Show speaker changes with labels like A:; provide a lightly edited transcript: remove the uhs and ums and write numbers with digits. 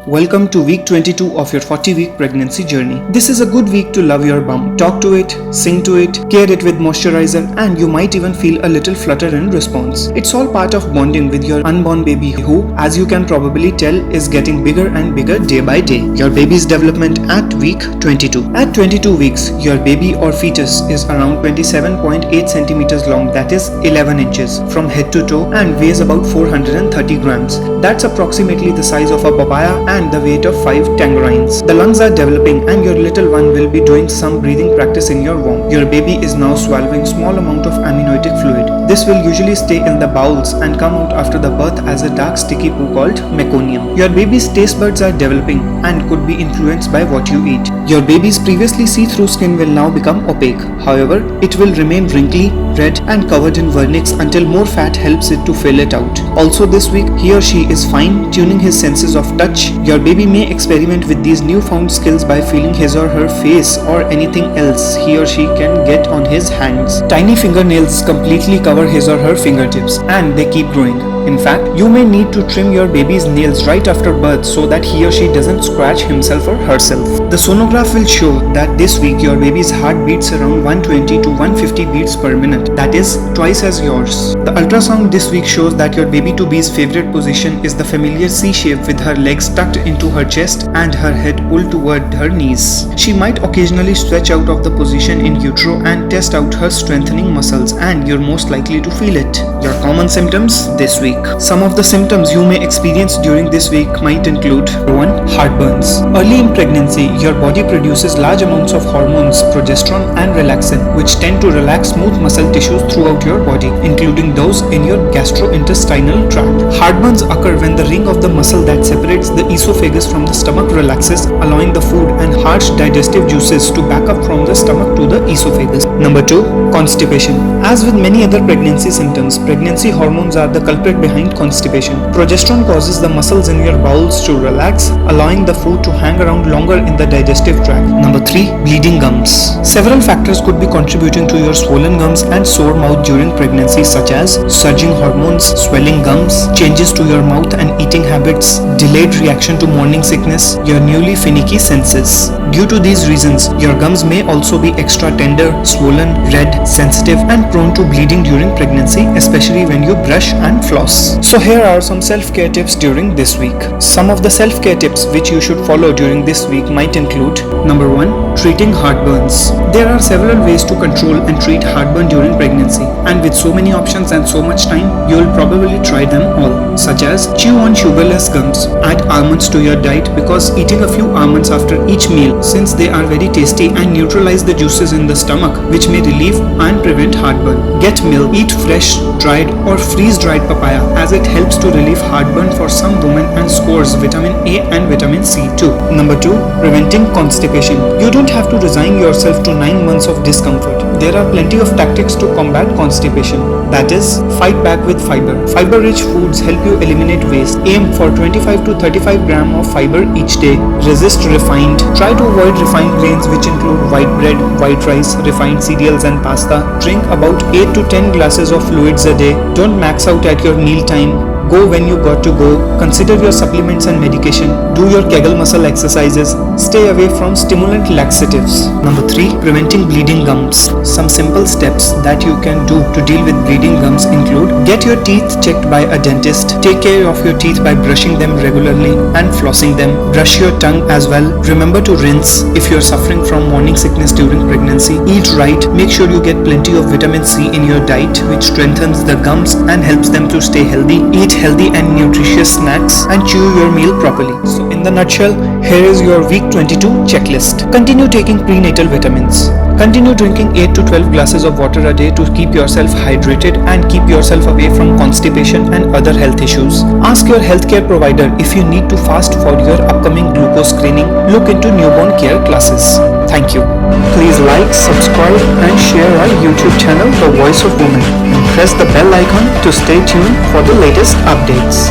A: Welcome to week 22 of your 40-week pregnancy journey. This is a good week to love your bum. Talk to it, sing to it, care it with moisturizer, and you might even feel a little flutter in response. It's all part of bonding with your unborn baby who, as you can probably tell, is getting bigger and bigger day by day. Your baby's development at week 22. At 22 weeks, your baby or fetus is around 27.8 centimeters long, that is 11 inches, from head to toe and weighs about 430 grams. That's approximately the size of a papaya and the weight of 5 tangerines. The lungs are developing and your little one will be doing some breathing practice in your womb. Your baby is now swallowing small amount of amniotic fluid. This will usually stay in the bowels and come out after the birth as a dark sticky poo called meconium. Your baby's taste buds are developing and could be influenced by what you eat. Your baby's previously see-through skin will now become opaque. However, it will remain wrinkly, red and covered in vernix until more fat helps it to fill it out. Also this week, he or she is fine-tuning his senses of touch. Your baby may experiment with these newfound skills by feeling his or her face or anything else he or she can get on his hands. Tiny fingernails completely cover his or her fingertips and they keep growing. In fact, you may need to trim your baby's nails right after birth so that he or she doesn't scratch himself or herself. The sonograph will show that this week your baby's heart beats around 120 to 150 beats per minute. That is twice as yours. The ultrasound this week shows that your baby-to-be's favorite position is the familiar C shape with her legs tucked into her chest and her head pulled toward her knees. She might occasionally stretch out of the position in utero and test out her strengthening muscles, and you're most likely to feel it. Your common symptoms this week. Some of the symptoms you may experience during this week might include 1. Heartburns. Early in pregnancy, your body produces large amounts of hormones, progesterone and relaxin, which tend to relax smooth muscle tissues throughout your body, including those in your gastrointestinal tract. Heartburns occur when the ring of the muscle that separates the esophagus from the stomach relaxes, allowing the food and harsh digestive juices to back up from the stomach to the esophagus. Number 2. Constipation. As with many other pregnancy symptoms, pregnancy hormones are the culprit behind constipation. Progesterone causes the muscles in your bowels to relax, allowing the food to hang around longer in the digestive tract. Number 3. Bleeding gums. Several factors could be contributing to your swollen gums and sore mouth during pregnancy, such as surging hormones, swelling gums, changes to your mouth and eating habits, delayed reaction to morning sickness, your newly finicky senses. Due to these reasons, your gums may also be extra tender, swollen, red, sensitive and prone to bleeding during pregnancy, especially when you brush and floss. So here are some self-care tips during this week. Some of the self-care tips which you should follow during this week might include: Number 1. Treating heartburns. There are several ways to control and treat heartburn during pregnancy, and with so many options and so much time, you'll probably try them all, such as chew on sugarless gums, add almonds to your diet because eating a few almonds after each meal, since they are very tasty and neutralize the juices in the stomach, which may relieve and prevent heartburn. Get milk, eat fresh, dried or freeze-dried papaya, as it helps to relieve heartburn for some women and scores vitamin A and vitamin C too. Number 2. Preventing constipation. You don't have to resign yourself to 9 months of discomfort. There are plenty of tactics to combat constipation. That is, fight back with fiber. Fiber-rich foods help you eliminate waste. Aim for 25 to 35 grams of fiber each day. Resist refined. Try to avoid refined grains, which include white bread, white rice, refined cereals and pasta. Drink about 8 to 10 glasses of fluids a day. Don't max out at your meal time. Go when you got to go. Consider your supplements and medication. Do your Kegel muscle exercises. Stay away from stimulant laxatives. Number 3. Preventing bleeding gums. Some simple steps that you can do to deal with bleeding gums include: get your teeth checked by a dentist. Take care of your teeth by brushing them regularly and flossing them. Brush your tongue as well. Remember to rinse. If you're suffering from morning sickness during pregnancy, eat right. Make sure you get plenty of vitamin C in your diet, which strengthens the gums and helps them to stay healthy. Eat healthy and nutritious snacks and chew your meal properly. So in the nutshell, here is your week 22 checklist. Continue taking prenatal vitamins. Continue drinking 8 to 12 glasses of water a day to keep yourself hydrated and keep yourself away from constipation and other health issues. Ask your healthcare provider if you need to fast for your upcoming glucose screening. Look into newborn care classes. Thank you. Please like, subscribe and share our YouTube channel, The Voice of Women. And press the bell icon to stay tuned for the latest updates.